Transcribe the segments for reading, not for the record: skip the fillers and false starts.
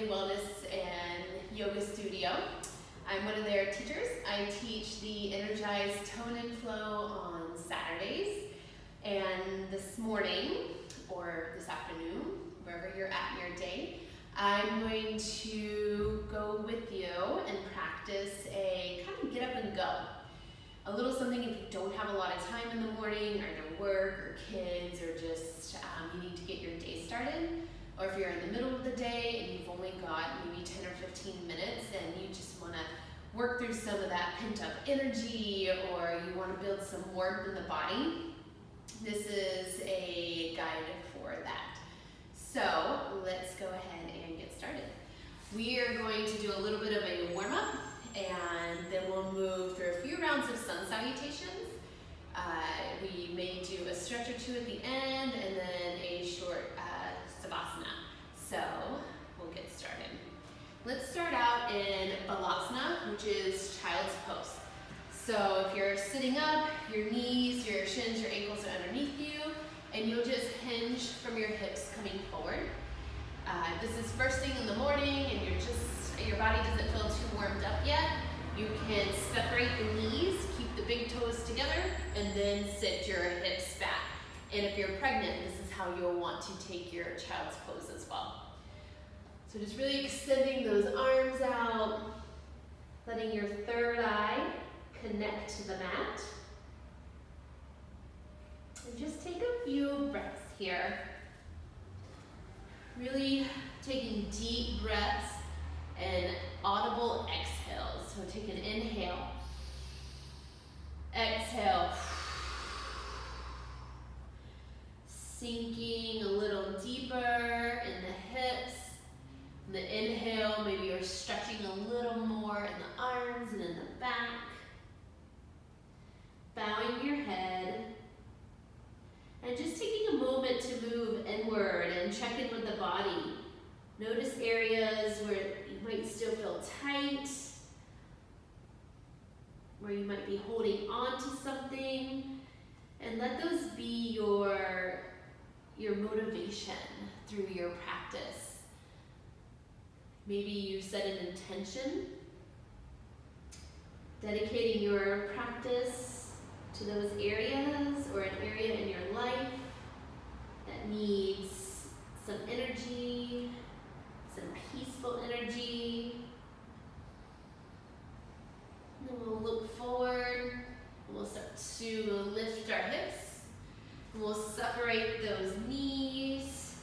Family Wellness and Yoga Studio. I'm one of their teachers. I teach the Energized Tone and Flow on Saturdays. And this morning, or this afternoon, wherever you're at in your day, I'm going to go with you and practice a kind of get up and go. A little something if you don't have a lot of time in the morning, or either work or kids, or just you need to get your day started. Or if you're in the middle of the day and you've only got maybe 10 or 15 minutes and you just want to work through some of that pent up energy, or you want to build some warmth in the body, this is a guide for that. So let's go ahead and get started. We are going to do a little bit of a warm up, and then we'll move through a few rounds of sun salutations. We may do a stretch or two at the end, and then a short savasana. So we'll get started. Let's start out in balasana, which is child's pose. So if you're sitting up, your knees, your shins, your ankles are underneath you, and you'll just hinge from your hips coming forward. This is first thing in the morning, and your body doesn't feel too warmed up yet. You can separate the knees, keep the big toes together, and then sit your hips back. And if you're pregnant, this is how you'll want to take your child's pose as well. So just really extending those arms out, letting your third eye connect to the mat. And just take a few breaths here. Really taking deep breaths and audible exhales. So take an inhale, exhale, sinking a little deeper in the hips. In the inhale, maybe you're stretching a little more in the arms and in the back. Bowing your head. And just taking a moment to move inward and check in with the body. Notice areas where you might still feel tight, where you might be holding on to something, and let those be your motivation through your practice. Maybe you set an intention, dedicating your practice to those areas, or an area in your life that needs some energy, some peaceful energy. And then we'll look forward, and we'll start to lift our hips, and we'll separate those knees,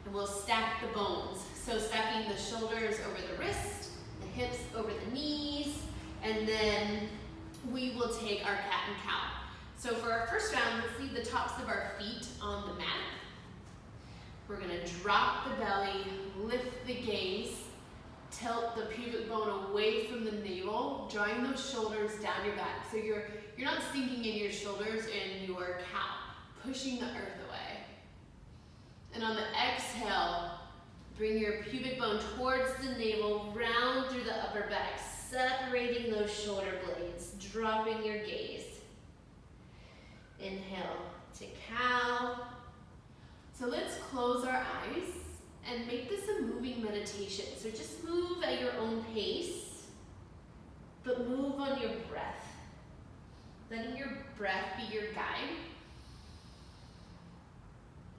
and we'll stack the bones. So stacking the shoulders over the wrist, the hips over the knees, and then we will take our cat and cow. So for our first round, let's leave the tops of our feet on the mat. We're gonna drop the belly, lift the gaze, tilt the pubic bone away from the navel, drawing those shoulders down your back. So you're not sinking in your shoulders in your cow, pushing the earth away. And on the exhale, bring your pubic bone towards the navel, round through the upper back, separating those shoulder blades, dropping your gaze. Inhale to cow. So let's close our eyes and make this a moving meditation. So just move at your own pace, but move on your breath. Letting your breath be your guide.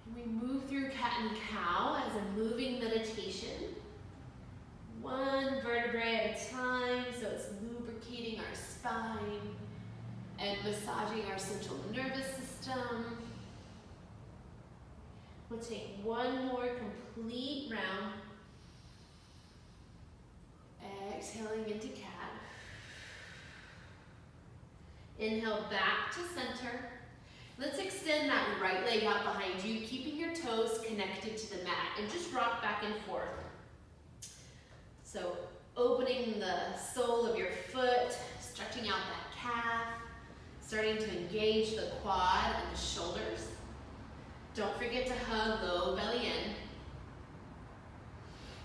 And we move through cat and cow as a moving meditation. One vertebrae at a time, so it's lubricating our spine and massaging our central nervous system. We'll take one more complete round. Exhaling into cat. Inhale back to center. Let's extend that right leg out behind you, keeping your toes connected to the mat, and just rock back and forth. So opening the sole of your foot, stretching out that calf, starting to engage the quad and the shoulders. Don't forget to hug low belly in.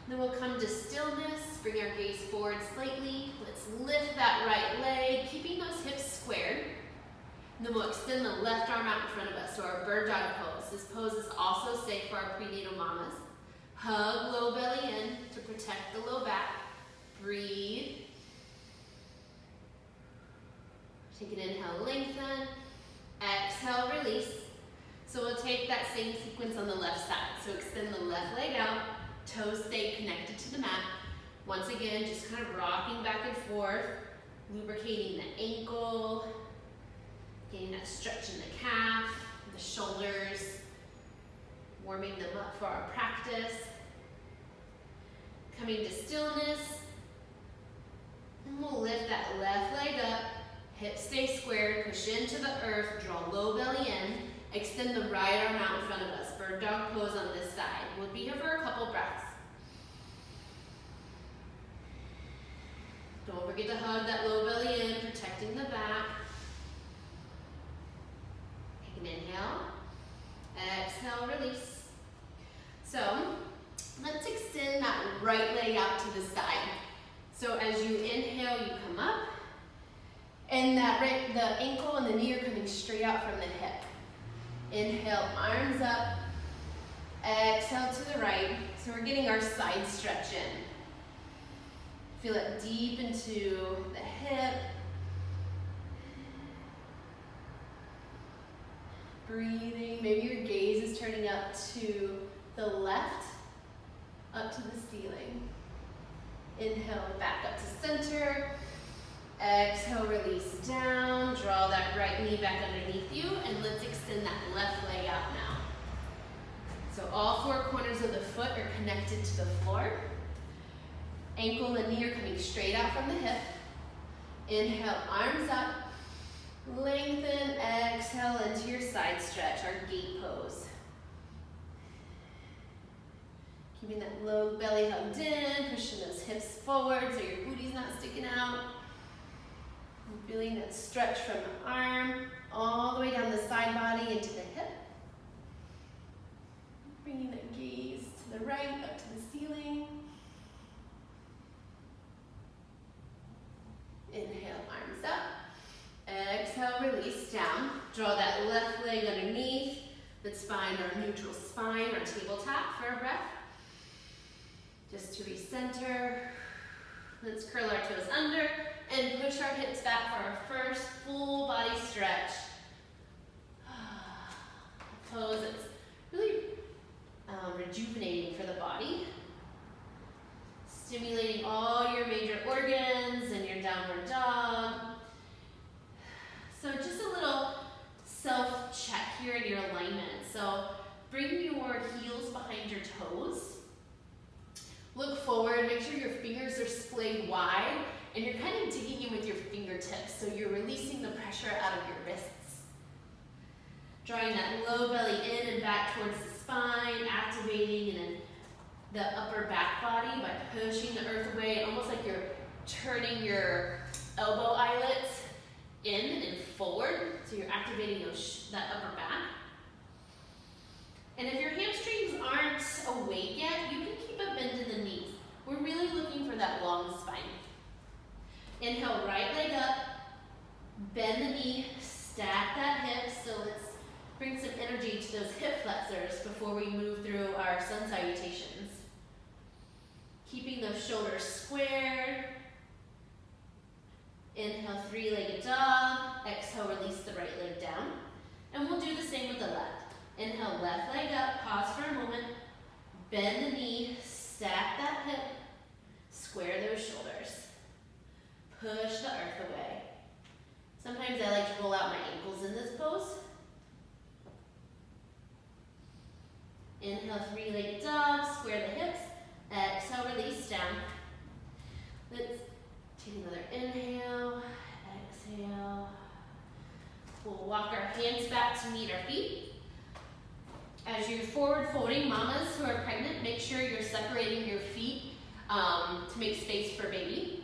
Then we'll come to stillness, bring our gaze forward slightly. Let's lift that right leg, keeping those hips squared. And then we'll extend the left arm out in front of us, so our bird dog pose. This pose is also safe for our prenatal mamas. Hug low belly in to protect the low back. Breathe. Take an inhale, lengthen. Exhale, release. So we'll take that same sequence on the left side. So extend the left leg out, toes stay connected to the mat. Once again, just kind of rocking back and forth, lubricating the ankle, getting that stretch in the calf, the shoulders, warming them up for our practice. Coming to stillness, and we'll lift that left leg up, hips stay squared, push into the earth, draw low belly in, extend the right arm out in front of us, bird dog pose on this side. We'll be here for a couple breaths. Don't forget to hug that low belly in, protecting the back. Take an inhale, exhale, release. So, let's extend that right leg out to the side. So as you inhale, you come up, and the ankle and the knee are coming straight out from the hip. Inhale, arms up, exhale to the right. So we're getting our side stretch in. Feel it deep into the hip. Breathing, maybe your gaze is turning up to the left, up to the ceiling. Inhale, back up to center. Exhale, release down. Draw that right knee back underneath you, and let's extend that left leg out now. So all four corners of the foot are connected to the floor. Ankle and knee are coming straight out from the hip. Inhale, arms up. Lengthen, exhale into your side stretch, our gate pose. Keeping that low belly hugged in, pushing those hips forward so your booty's not sticking out. And feeling that stretch from the arm all the way down the side body into the hip. Bringing the gaze to the right, up to the ceiling. Inhale, arms up. Exhale, release down. Draw that left leg underneath. Let's find our neutral spine, our tabletop for a breath. Just to recenter. Let's curl our toes under and push our hips back for our first full body stretch. A pose that's really rejuvenating for the body. Stimulating all your major organs in your downward dog. So just a little self-check here in your alignment. So bring your heels behind your toes. Look forward, make sure your fingers are splayed wide, and you're kind of digging in with your fingertips, so you're releasing the pressure out of your wrists. Drawing that low belly in and back towards the spine, activating and the upper back body by pushing the earth away, almost like you're turning your elbow eyelets in and forward, so you're activating that upper back. And if your hamstrings aren't awake yet, you can keep a bend in the knees. We're really looking for that long spine. Inhale, right leg up, bend the knee, stack that hip. So let's bring some energy to those hip flexors before we move through our sun salutations. Keeping those shoulders squared. Inhale, three-legged dog. Exhale, release the right leg down. And we'll do the same with the left. Inhale, left leg up, pause for a moment, bend the knee, stack that hip, square those shoulders. Push the earth away. Sometimes I like to roll out my ankles in this pose. Inhale, three-legged dog, square the hips, exhale, release down. Let's take another inhale, exhale. We'll walk our hands back to meet our feet. As you're forward folding, mamas who are pregnant, make sure you're separating your feet to make space for baby.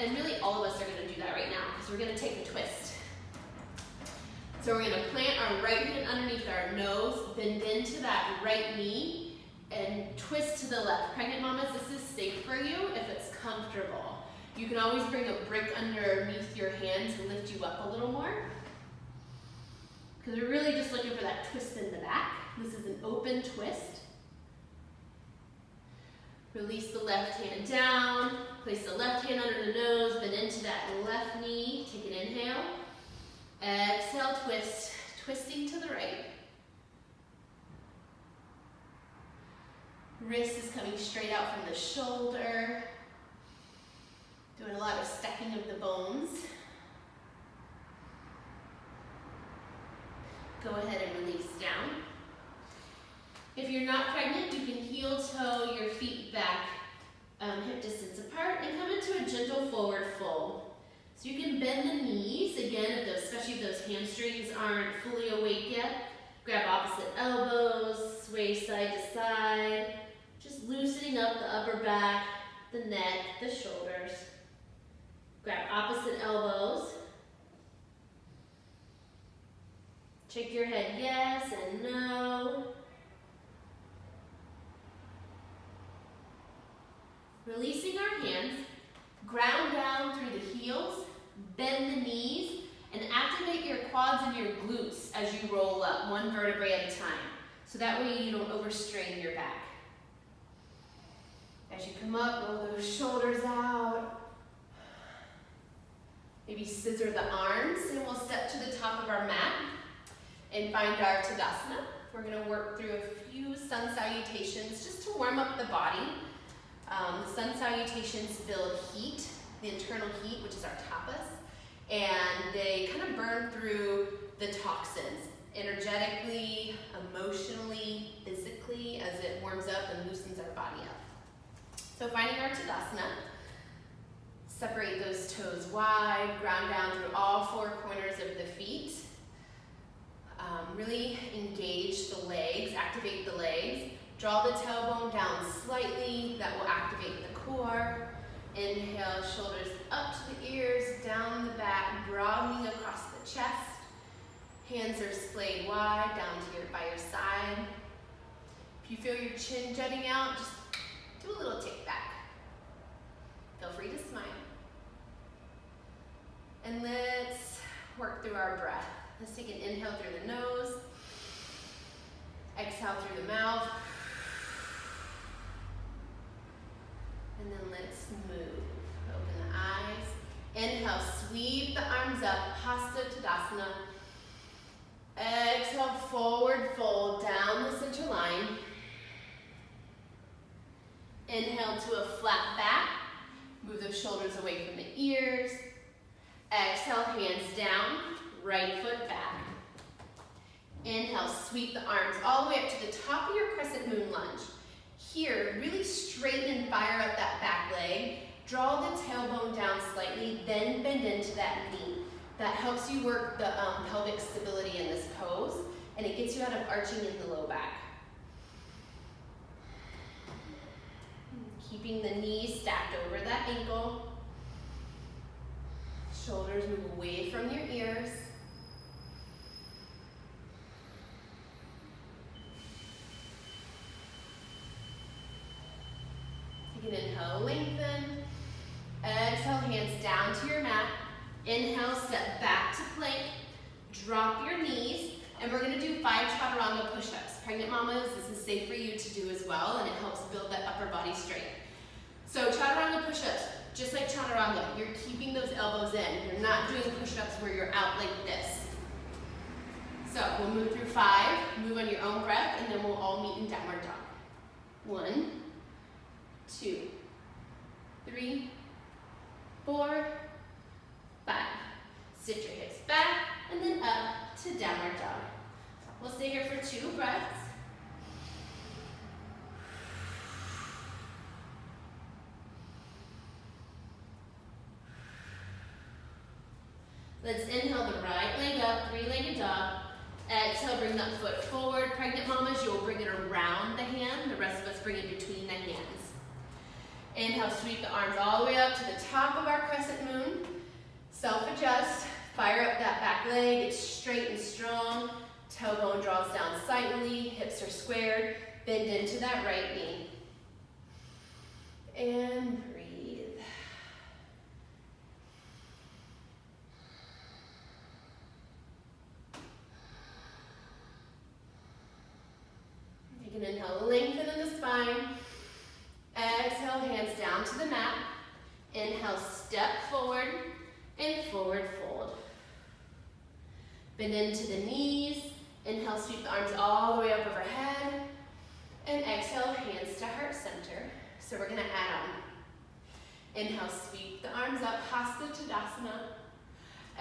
And really all of us are going to do that right now because we're going to take a twist. So we're going to plant our right hand underneath our nose, bend into that right knee, and twist to the left. Pregnant mamas, this is safe for you if it's comfortable. You can always bring a brick underneath your hand to lift you up a little more. Because we're really just looking for that twist in the back. This is an open twist. Release the left hand down. Place the left hand under the nose, bend into that left knee. Take an inhale. Exhale, twist. Twisting to the right. Wrist is coming straight out from the shoulder. Doing a lot of stacking of the bones. Go ahead and release down. If you're not pregnant, you can heel toe your feet back, hip distance apart, and come into a gentle forward fold. So you can bend the knees, again, especially if those hamstrings aren't fully awake yet. Grab opposite elbows, sway side to side, just loosening up the upper back, the neck, the shoulders. Grab opposite elbows. Shake your head yes and no. Releasing our hands, ground down through the heels, bend the knees, and activate your quads and your glutes as you roll up, one vertebrae at a time. So that way you don't overstrain your back. As you come up, roll those shoulders out. Maybe scissor the arms, and we'll step to the top of our mat and find our Tadasana. We're going to work through a few sun salutations just to warm up the body. The sun salutations build heat, the internal heat, which is our tapas, and they kind of burn through the toxins energetically, emotionally, physically, as it warms up and loosens our body up. So finding our Tadasana, separate those toes wide, ground down through all four corners of the feet. Really engage the legs, activate the legs. Draw the tailbone down slightly, that will activate the core. Inhale, shoulders up to the ears, down the back, broadening across the chest. Hands are splayed wide, down to by your side. If you feel your chin jutting out, just do a little tick back. Feel free to smile. And let's work through our breath. Let's take an inhale through the nose. Exhale through the mouth. And then let's move. Open the eyes. Inhale, sweep the arms up, Hasta Tadasana. Exhale, forward fold down the center line. Inhale to a flat back. Move those shoulders away from the ears. Exhale, hands down, right foot back. Inhale, sweep the arms all the way up to the top of your crescent moon lunge. Here, really straighten and fire up that back leg. Draw the tailbone down slightly, then bend into that knee. That helps you work the pelvic stability in this pose, and it gets you out of arching in the low back. Keeping the knees stacked over that ankle. Shoulders move away from your ears. Take an inhale, lengthen. Exhale, hands down to your mat. Inhale, step back to plank. Drop your knees, and we're gonna do 5 chaturanga push-ups. Pregnant mamas, this is safe for you to do as well, and it helps build that upper body strength. So chaturanga push-ups, just like chaturanga, you're keeping those elbows in. You're not doing push-ups where you're out like this. So we'll move through 5, move on your own breath, and then we'll all meet in downward dog. 1, 2, 3, 4, 5. Sit your hips back, and then up to downward dog. We'll stay here for 2 breaths. Let's inhale the right leg up, 3-legged dog. Exhale, bring that foot forward. Pregnant mamas, you'll bring it around the hand. The rest of us bring it between the hands. Inhale, sweep the arms all the way up to the top of our crescent moon. Self-adjust, fire up that back leg. It's straight and strong. Tailbone draws down slightly, hips are squared. Bend into that right knee. And breathe. Take an inhale, lengthen in the spine. Exhale, hands down to the mat. Inhale, step forward and forward fold. Bend into the knees. Inhale, sweep the arms all the way up overhead. And exhale, hands to heart center. So we're gonna add on. Inhale, sweep the arms up, Hasta Tadasana.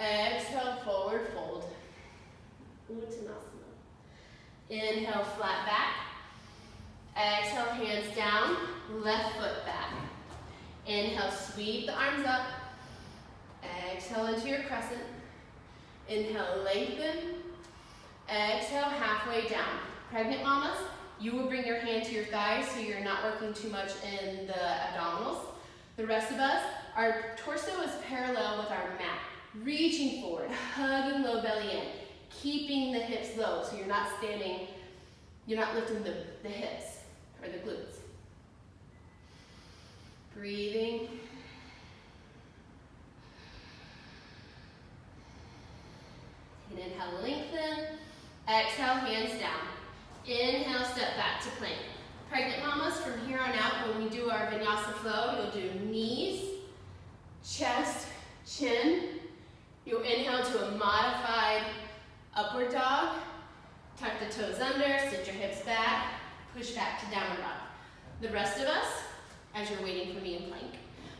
Exhale, forward fold. Uttanasana. Inhale, flat back. Exhale, hands down, left foot back. Inhale, sweep the arms up. Exhale into your crescent. Inhale, lengthen. Exhale, halfway down. Pregnant mamas, you will bring your hand to your thighs so you're not working too much in the abdominals. The rest of us, our torso is parallel with our mat. Reaching forward, hugging low belly in, keeping the hips low so you're not standing, you're not lifting the hips or the glutes. Breathing. Take an inhale, lengthen. Exhale, hands down. Inhale, step back to plank. Pregnant mamas, from here on out, when we do our vinyasa flow, you'll do knees, chest, chin. You'll inhale to a modified upward dog. Tuck the toes under, sit your hips back, push back to downward dog. The rest of us, as you're waiting for me in plank,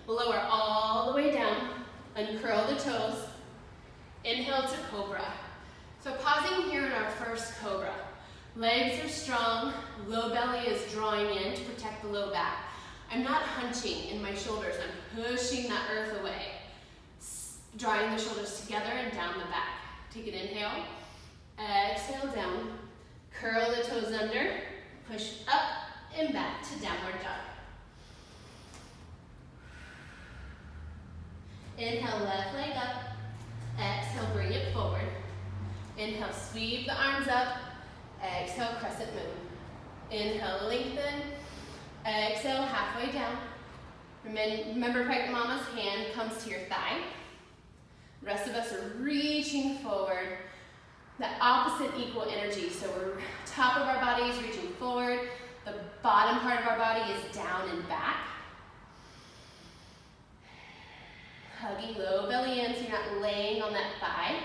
we'll lower all the way down, uncurl the toes, inhale to cobra. So pausing here in our first cobra. Legs are strong, low belly is drawing in to protect the low back. I'm not hunching in my shoulders, I'm pushing that earth away. Drawing the shoulders together and down the back. Take an inhale, exhale down, curl the toes under, push up and back to downward dog. Inhale, left leg up, exhale, bring it forward. Inhale, sweep the arms up, exhale, crescent moon. Inhale, lengthen, exhale, halfway down. Remember, pregnant mama's hand comes to your thigh. The rest of us are reaching forward. The opposite equal energy. So we're top of our body is reaching forward. The bottom part of our body is down and back. Hugging low belly in so you're not laying on that thigh.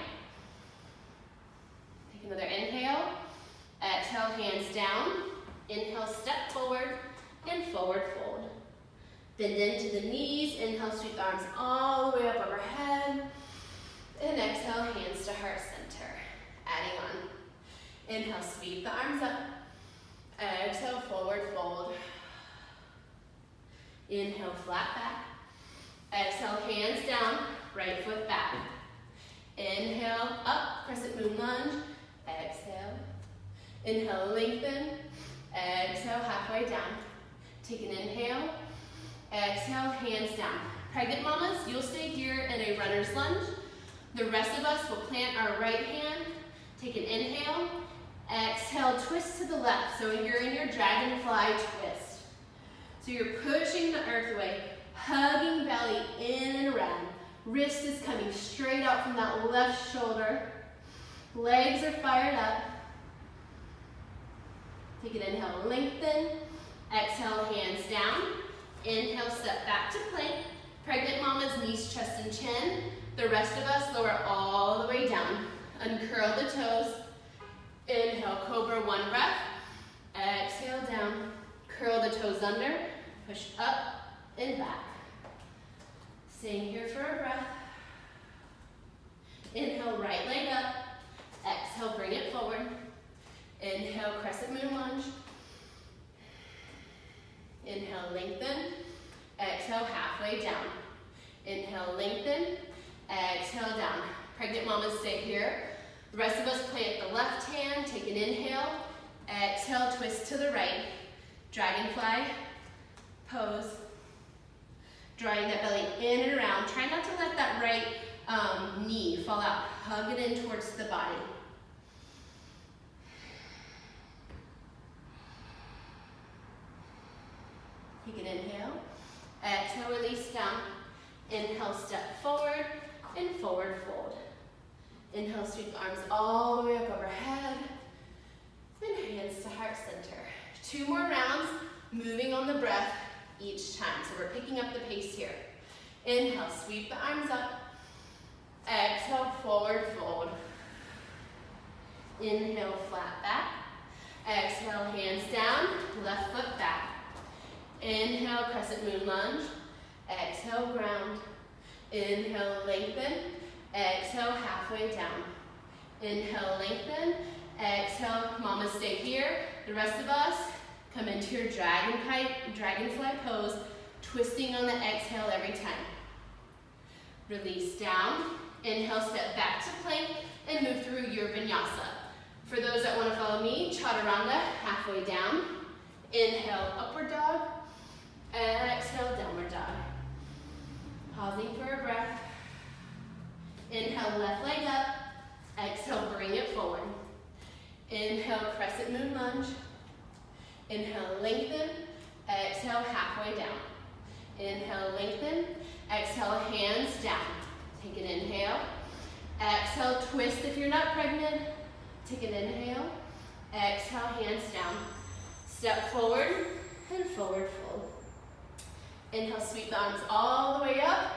Take another inhale. Exhale, hands down. Inhale, step forward and forward fold. Bend into the knees. Inhale, sweep the arms all the way up overhead. And exhale, hands to heart center. Adding on. Inhale, sweep the arms up. Exhale, forward fold. Inhale, flat back. Exhale, hands down, right foot back. Inhale, up, crescent moon lunge. Exhale. Inhale, lengthen. Exhale, halfway down. Take an inhale. Exhale, hands down. Pregnant mamas, you'll stay here in a runner's lunge. The rest of us will plant our right hand. Take an inhale. Exhale, twist to the left. So you're in your dragonfly twist. So you're pushing the earth away, hugging belly in and around. Wrist is coming straight out from that left shoulder. Legs are fired up. Take an inhale, lengthen. Exhale, hands down. Inhale, step back to plank. Pregnant mamas, knees, chest, and chin. The rest of us lower all the way down. Uncurl the toes. Inhale, cobra, one breath. Exhale, down. Curl the toes under. Push up and back. Staying here for a breath. Inhale, right leg up. Exhale, bring it forward. Inhale, crescent moon lunge. Inhale, lengthen. Exhale, halfway down. Inhale, lengthen. Exhale, down. Pregnant mamas, stay here. The rest of us plant the left hand. Take an inhale. Exhale, twist to the right. Dragonfly pose. Drawing that belly in and around. Try not to let that right knee fall out. Hug it in towards the body. Take an inhale. Exhale, release down. Inhale, step forward and forward fold. Inhale, sweep the arms all the way up overhead. And hands to heart center. 2 more rounds, moving on the breath. each time. So we're picking up the pace here. Inhale, sweep the arms up. Exhale, forward fold. Inhale, flat back. Exhale, hands down, left foot back. Inhale, crescent moon lunge. Exhale, ground. Inhale, lengthen. Exhale, halfway down. Inhale, lengthen. Exhale, mama stay here. The rest of us come into your dragonfly pose, twisting on the exhale every time. Release down. Inhale, step back to plank and move through your vinyasa. For those that want to follow me, chaturanga, halfway down. Inhale, upward dog. Exhale, downward dog. Pausing for a breath. Inhale, left leg up. Exhale, bring it forward. Inhale, crescent moon lunge. Inhale, lengthen. Exhale, halfway down. Inhale, lengthen. Exhale, hands down. Take an inhale. Exhale, twist if you're not pregnant. Take an inhale. Exhale, hands down. Step forward and forward fold. Inhale, sweep the arms all the way up.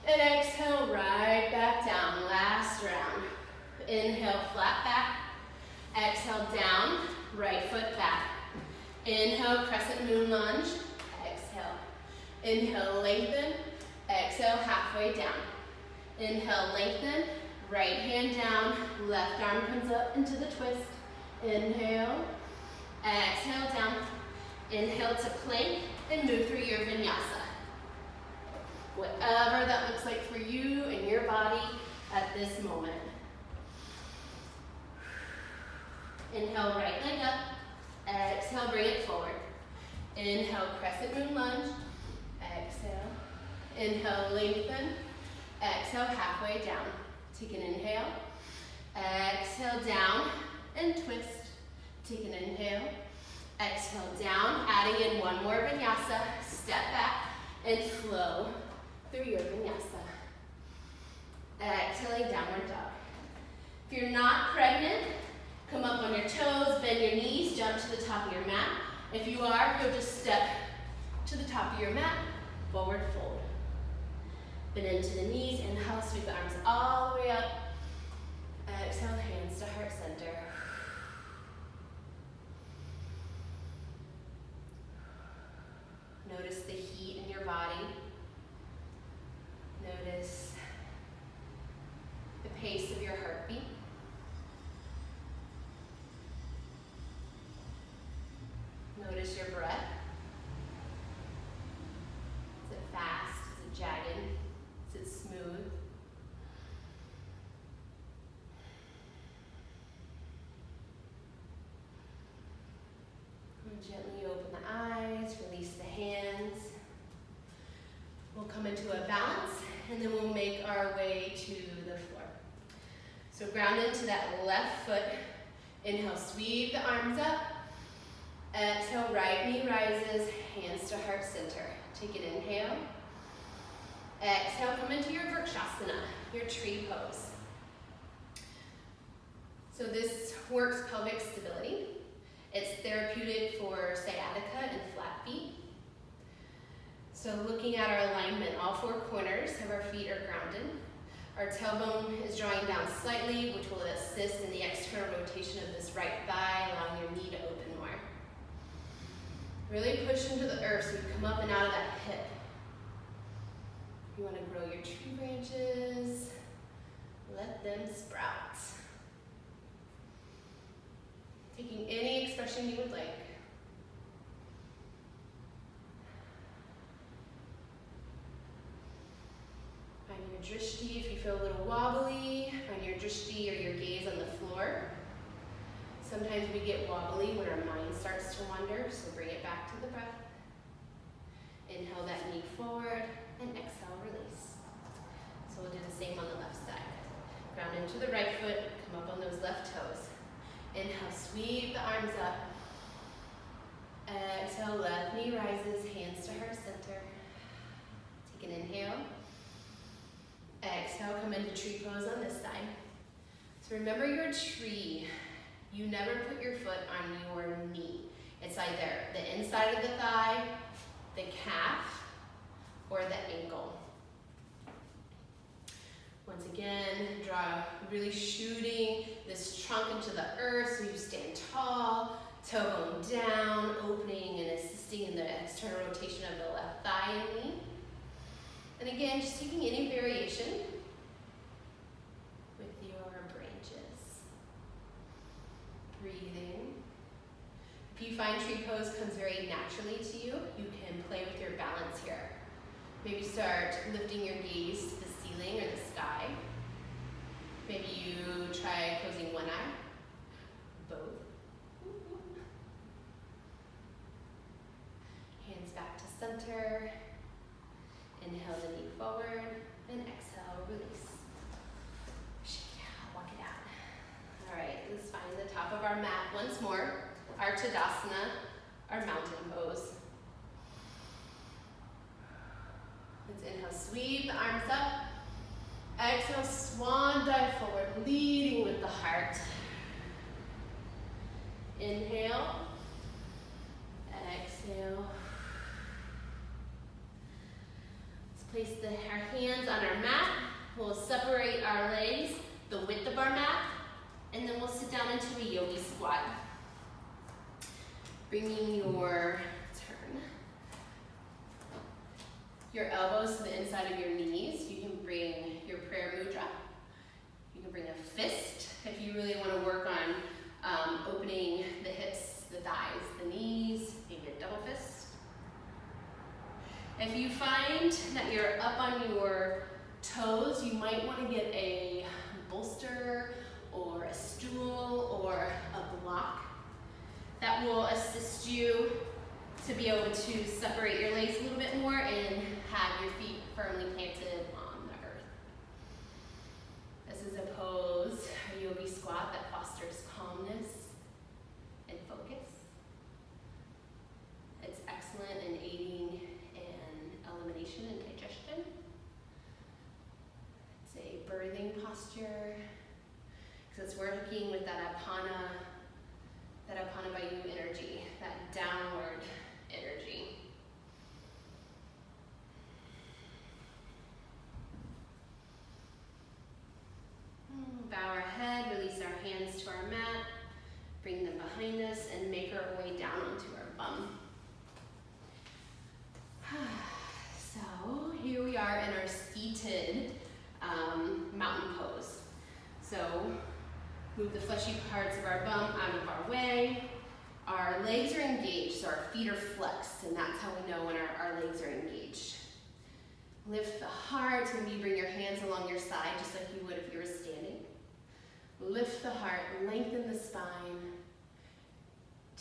And exhale, right back down. Last round. Inhale, flat back. Exhale, down. Right foot back. Inhale, crescent moon lunge. Exhale. Inhale, lengthen. Exhale, halfway down. Inhale, lengthen. Right hand down. Left arm comes up into the twist. Inhale. Exhale, down. Inhale to plank and move through your vinyasa. Whatever that looks like for you and your body at this moment. Inhale, right leg up. Exhale, bring it forward. Inhale, crescent moon lunge. Exhale. Inhale, lengthen. Exhale, halfway down. Take an inhale. Exhale, down and twist. Take an inhale. Exhale, down. Adding in one more vinyasa. Step back and flow through your vinyasa. Exhaling, downward dog. If you're not pregnant, come up on your toes, bend your knees, jump to the top of your mat. If you are, you'll just step to the top of your mat, forward fold. Bend into the knees, inhale, sweep the arms all the way up. Exhale, hands to heart center. Notice the heat in your body. Notice the pace of your heartbeat. Notice your breath. Is it fast? Is it jagged? Is it smooth? And gently open the eyes, release the hands. We'll come into a balance and then we'll make our way to the floor. So ground into that left foot. Inhale, sweep the arms up. Exhale, right knee rises, hands to heart center. Take an inhale. Exhale, come into your Vrikshasana, your tree pose. So this works pelvic stability. It's therapeutic for sciatica and flat feet. So looking at our alignment, all four corners of our feet are grounded. Our tailbone is drawing down slightly, which will assist in the external rotation of this right thigh, allowing your knee to open more. Really push into the earth so you come up and out of that hip. You want to grow your tree branches, let them sprout. Taking any expression you would like. Find your drishti if you feel a little wobbly. Find your drishti or your gaze on the floor. Sometimes we get wobbly when our mind starts to wander, so bring it back to the breath. Inhale that knee forward and exhale, release. So we'll do the same on the left side. Ground into the right foot, come up on those left toes. Inhale, sweep the arms up. Exhale, left knee rises, hands to heart center. Take an inhale. Exhale, come into tree pose on this side. So remember your tree. You never put your foot on your knee. It's either the inside of the thigh, the calf or the ankle. Once again, really shooting this trunk into the earth so you stand tall, toe going down, opening and assisting in the external rotation of the left thigh and knee. And again, just taking any variation with your branches. Breathing. If you find tree pose comes very naturally to you, you can play with your balance here. Maybe start lifting your gaze to the ceiling or the sky. Maybe you try closing one eye, both. Hands back to center. Inhale the knee forward, and exhale, release. Shake it out, walk it out. All right, let's find the top of our mat once more. Our Tadasana, our mountain pose. Let's inhale, sweep the arms up. Exhale, swan dive forward, leading with the heart. Inhale. Exhale. Let's place our hands on our mat. We'll separate our legs the width of our mat, and then we'll sit down into a yogi squat. Bringing your elbows to the inside of your knees. You can bring your prayer mudra. You can bring a fist if you really want to work on opening the hips, the thighs, the knees, maybe a double fist. If you find that you're up on your toes, you might want to get a bolster or a stool or a block that will assist you to be able to separate your legs a little bit more and have your feet firmly planted on the earth. This is a pose, a yogi squat, that fosters calmness and focus. It's excellent in aiding in elimination and digestion. It's a birthing posture, because it's working with that apana Vayu energy, that downward energy. Bow our head, release our hands to our mat, bring them behind us, and make our way down onto our bum. So here we are in our seated mountain pose. So move the fleshy parts of our bum out of our way. Our legs are engaged, so our feet are flexed, and that's how we know when our legs are engaged. Lift the heart, maybe bring your hands along your side, just like you would if you were standing. Lift the heart, lengthen the spine.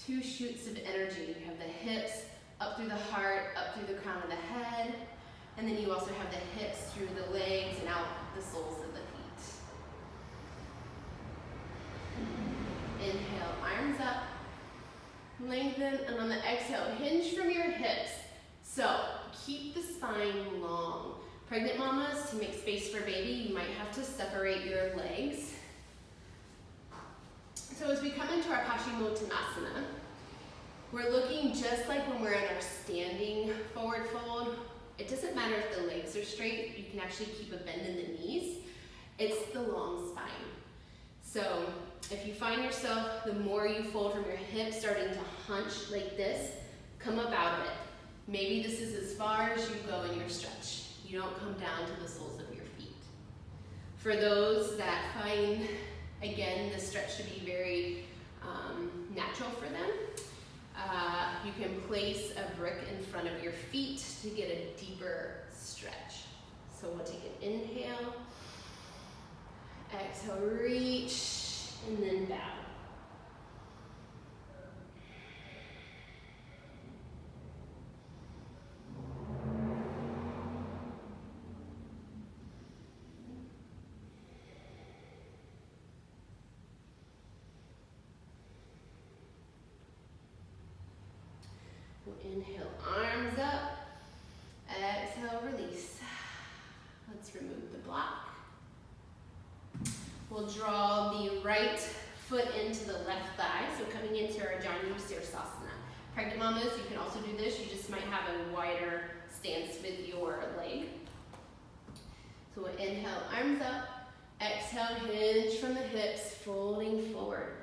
Two shoots of energy. You have the hips up through the heart, up through the crown of the head, and then you also have the hips through the legs and out the soles of the feet. Inhale, arms up. Lengthen, and on the exhale, hinge from your hips. So keep the spine long. Pregnant mamas, to make space for baby, you might have to separate your legs. So as we come into our Paschimottanasana, we're looking just like when we're in our standing forward fold. It doesn't matter if the legs are straight, you can actually keep a bend in the knees. It's the long spine. So if you find yourself, the more you fold from your hips starting to hunch like this, come up out of it. Maybe this is as far as you go in your stretch. You don't come down to the soles of your feet. For those that find, again, the stretch to be very natural for them, you can place a brick in front of your feet to get a deeper stretch. So we'll take an inhale, exhale, reach, and then bow. We'll inhale, arms up, exhale, release. Let's remove the block. We'll draw the right foot into the left thigh, so coming into our Janu Sirsasana. Pregnant mamas, you can also do this. You just might have a wider stance with your leg. So we'll inhale, arms up. Exhale, hinge from the hips, folding forward.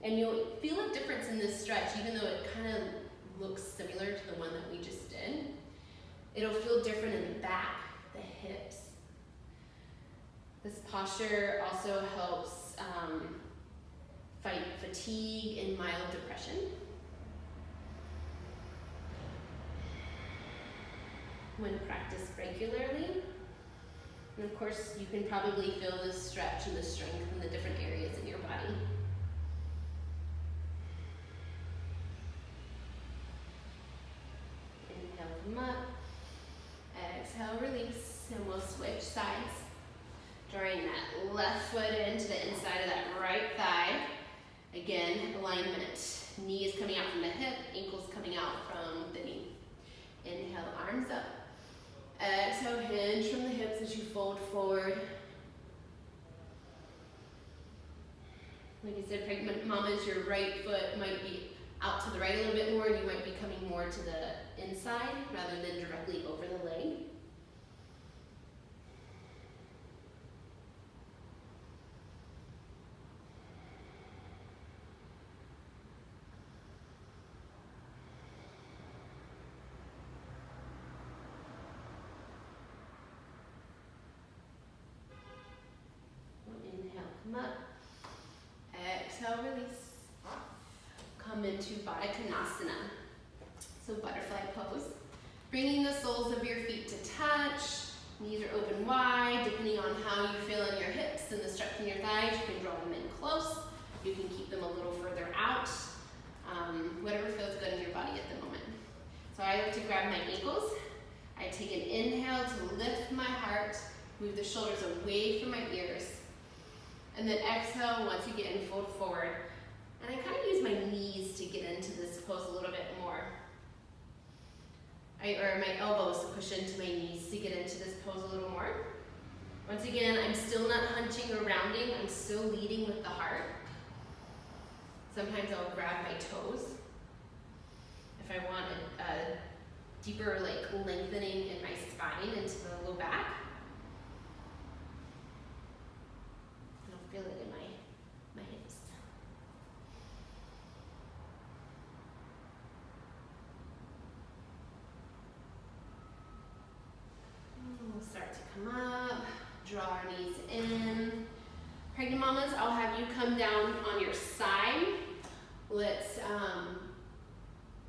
And you'll feel a difference in this stretch, even though it kind of looks similar to the one that we just did. It'll feel different in the back, the hips. This posture also helps fight fatigue and mild depression. When practiced regularly, and of course, you can probably feel the stretch and the strength in the different areas in your body. Inhale, come up. Exhale, release. And we'll switch sides. Drawing that left foot into the inside of that right thigh. Again, alignment. Knee is coming out from the hip, ankles coming out from the knee. Inhale, arms up. Exhale, hinge from the hips as you fold forward. Like I said, pregnant mamas, your right foot might be out to the right a little bit more, and you might be coming more to the inside rather than directly over the leg. Come up, exhale, release. Come into Baddha Konasana. So butterfly pose. Bringing the soles of your feet to touch. Knees are open wide, depending on how you feel in your hips and the stretch in your thighs. You can draw them in close. You can keep them a little further out. Whatever feels good in your body at the moment. So I like to grab my ankles. I take an inhale to lift my heart, move the shoulders away from my ears. And then exhale, once again, fold forward. And I kind of use my knees to get into this pose a little bit more. Or my elbows to push into my knees to get into this pose a little more. Once again, I'm still not hunching or rounding. I'm still leading with the heart. Sometimes I'll grab my toes. If I want a deeper lengthening in my spine into the low back. Feel it in my hips. We'll start to come up, draw our knees in. Pregnant mamas, I'll have you come down on your side. Let's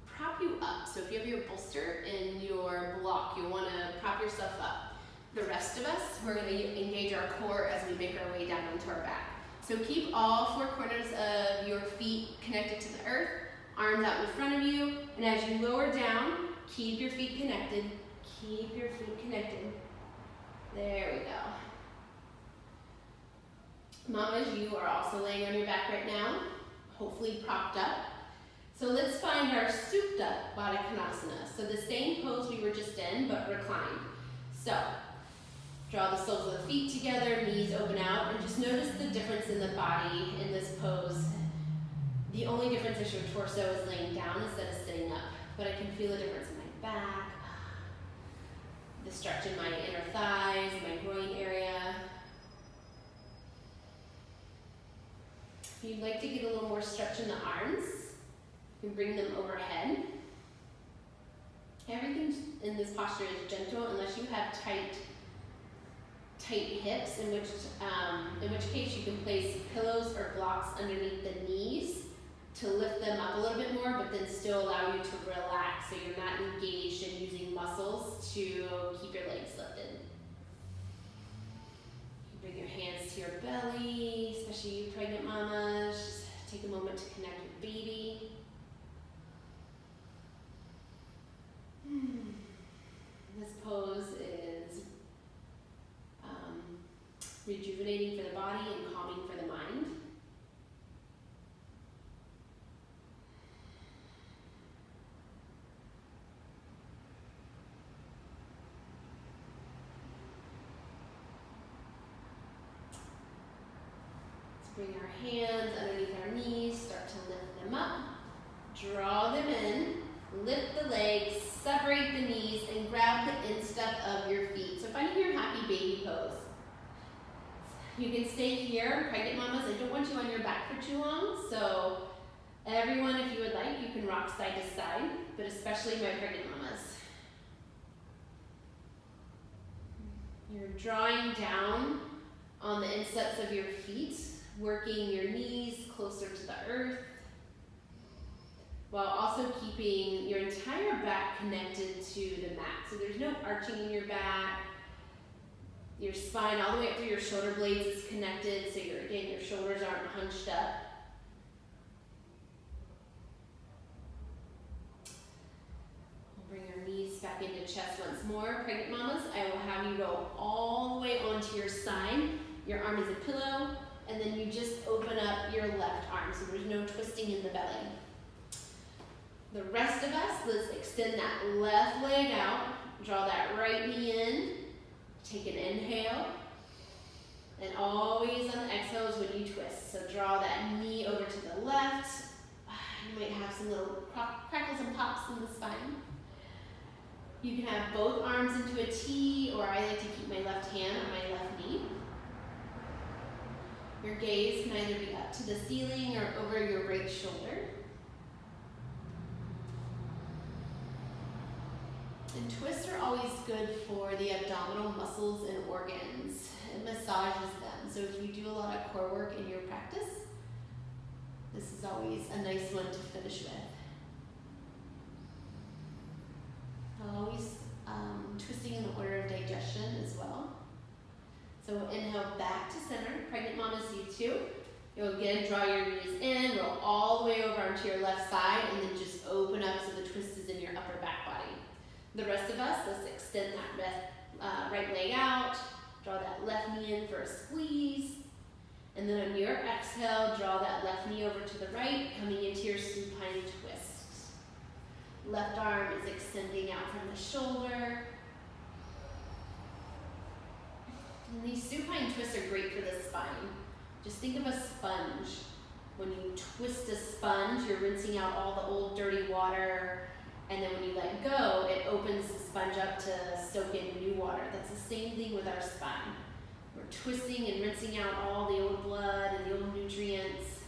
prop you up. So if you have your bolster and your block, you'll want to prop yourself up. The rest of us, we're going to engage our core as we make our way down onto our back. So keep all four corners of your feet connected to the earth, arms out in front of you, and as you lower down, keep your feet connected. Keep your feet connected. There we go. Mamas, you are also laying on your back right now, hopefully propped up. So let's find our souped up Baddha Konasana. So the same pose we were just in, but reclined. So draw the soles of the feet together, knees open out, and just notice the difference in the body in this pose. The only difference is your torso is laying down instead of sitting up, but I can feel a difference in my back, the stretch in my inner thighs, my groin area. If you'd like to get a little more stretch in the arms, you can bring them overhead. Everything in this posture is gentle unless you have tight hips, in which case you can place pillows or blocks underneath the knees to lift them up a little bit more, but then still allow you to relax so you're not engaged in using muscles to keep your legs lifted. You bring your hands to your belly, especially you pregnant mamas. Just take a moment to connect with baby. This pose is rejuvenating for the body and calming for the mind. Let's bring our hands underneath our knees, start to lift them up, draw them in. Lift the legs, separate the knees, and grab the instep of your feet. So finding your happy baby pose. You can stay here, pregnant mamas. I don't want you on your back for too long, so everyone, if you would like, you can rock side to side, but especially my pregnant mamas. You're drawing down on the insteps of your feet, working your knees closer to the earth, while also keeping your entire back connected to the mat. So there's no arching in your back. Your spine all the way up through your shoulder blades is connected, so your shoulders aren't hunched up. Bring your knees back into chest once more. Pregnant mamas, I will have you roll all the way onto your side. Your arm is a pillow, and then you just open up your left arm, so there's no twisting in the belly. The rest of us, let's extend that left leg out, draw that right knee in, take an inhale, and always on the exhales when you twist. So draw that knee over to the left. You might have some little crackles and pops in the spine. You can have both arms into a T, or I like to keep my left hand on my left knee. Your gaze can either be up to the ceiling or over your right shoulder. And twists are always good for the abdominal muscles and organs. It massages them. So if you do a lot of core work in your practice, this is always a nice one to finish with. Always twisting in the order of digestion as well. So inhale back to center. Pregnant mamas, you too. You'll again draw your knees in, roll all the way over onto your left side, and then just open up so the twist is in your upper back body. The rest of us, let's extend that right leg out, draw that left knee in for a squeeze, and then on your exhale, draw that left knee over to the right, coming into your supine twist. Left arm is extending out from the shoulder. And these supine twists are great for the spine. Just think of a sponge. When you twist a sponge, you're rinsing out all the old dirty water, and then when you let go, it opens the sponge up to soak in new water. That's the same thing with our spine. We're twisting and rinsing out all the old blood and the old nutrients.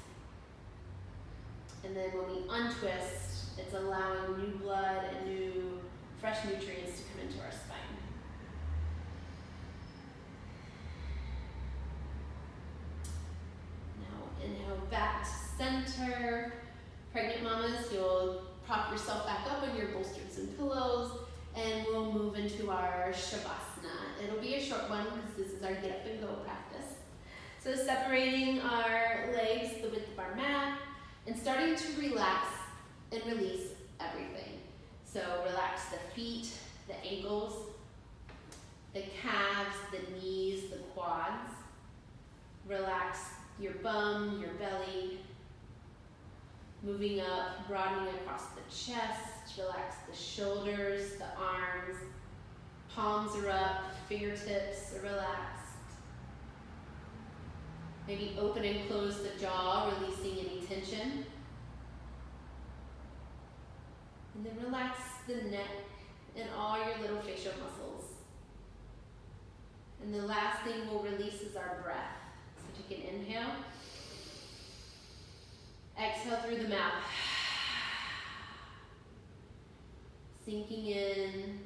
And then when we untwist, it's allowing new blood and new fresh nutrients to come into our spine. Now inhale back to center. Pregnant mamas, you'll prop yourself back up on your bolsters and pillows, and we'll move into our shavasana. It'll be a short one because this is our get up and go practice. So separating our legs the width of our mat and starting to relax and release everything. So relax the feet, the ankles, the calves, the knees, the quads. Relax your bum, your belly. Moving up, broadening across the chest. Relax the shoulders, the arms. Palms are up, fingertips are relaxed. Maybe open and close the jaw, releasing any tension. And then relax the neck and all your little facial muscles. And the last thing we'll release is our breath. So take an inhale. Exhale through the mouth. Sinking in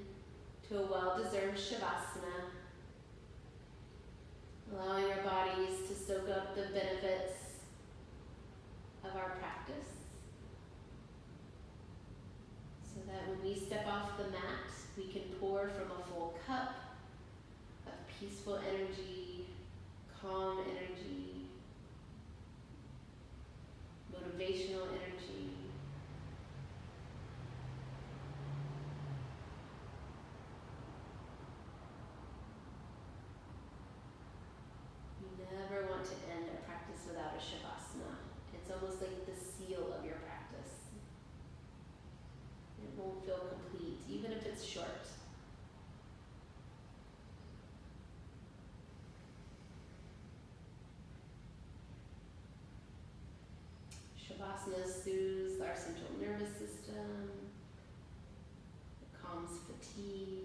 to a well-deserved shavasana. Allowing our bodies to soak up the benefits of our practice. So that when we step off the mat, we can pour from a full cup of peaceful energy, calm energy, motivational energy. You never want to end a practice without a shavasana. It's almost like the seal of your practice. It won't feel complete, even if it's short. Shavasana soothes our central nervous system, fatigue.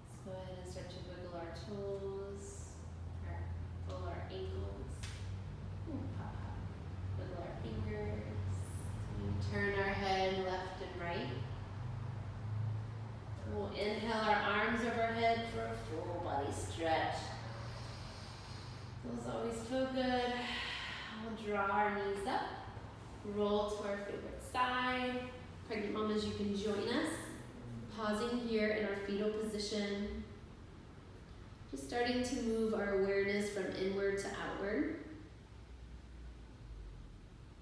Let's go ahead and start to wiggle our toes, pull our ankles, pop, pop. Wiggle our fingers. We turn our head left and right. We'll inhale our arms overhead for a full body stretch. Those always feel good. We'll draw our knees up, roll to our favorite side. Pregnant mamas, you can join us. Pausing here in our fetal position. Just starting to move our awareness from inward to outward.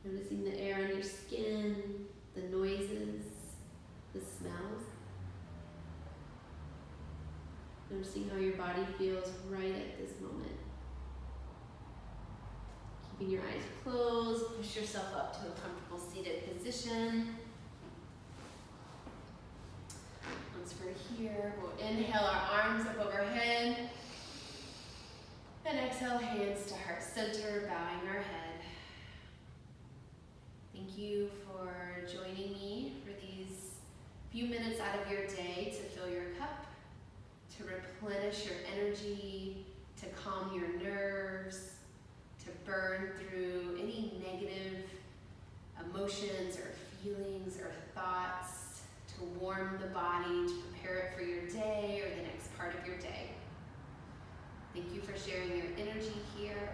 Noticing the air on your skin, the noises, the smells. Noticing how your body feels right at this moment. Keeping your eyes closed, push yourself up to a comfortable seated position. Once we're here, we'll inhale our arms up overhead. And exhale, hands to heart center, bowing our head. Thank you for joining me for these few minutes out of your day to fill your cup, to replenish your energy, to calm your nerves, to burn through any negative emotions or feelings or thoughts, to warm the body, to prepare it for your day or the next part of your day. Thank you for sharing your energy here.